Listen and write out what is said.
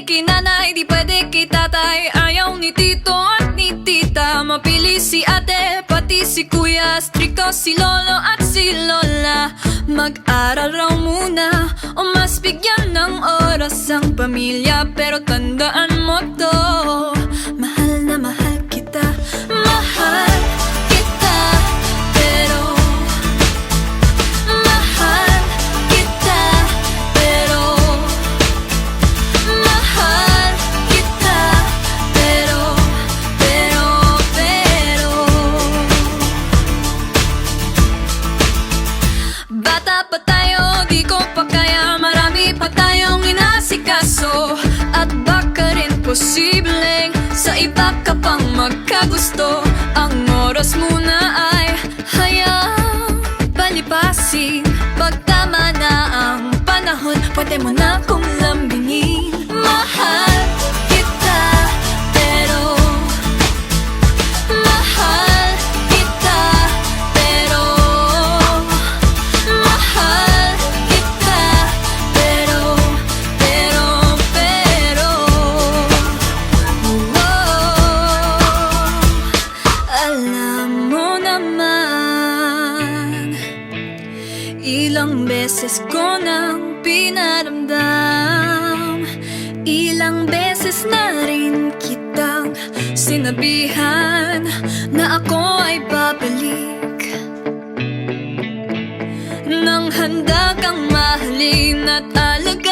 pwede kay nanay, di pwede kay tatay. Ayaw ni tito at ni tita, mapili si ate, pati si kuya. Stricto si lolo at si lola. Mag-aral raw muna o mas bigyan ng oras ang pamilya. Pero tandaan mo to, mahal na mahal kita. Mahal kita, pero mahal kita, pero mahal kita, pero bata pa tayo, di ko pa kaya, marami pa tayong inasikaso. At baka rin posibleng sa iba ka pang magkagusto. Ang oras muna ay hayang palipasin. Pag tama na ang panahon, pwede mo na kong lambingin. Mahal kita, pero mahal kita, pero mahal kita, pero alam mo naman, ilang beses ko nang pinaramdam, ilang beses na rin kitang sinabihan na ako ay babalik. Nang handa kang mahalin at alagaan,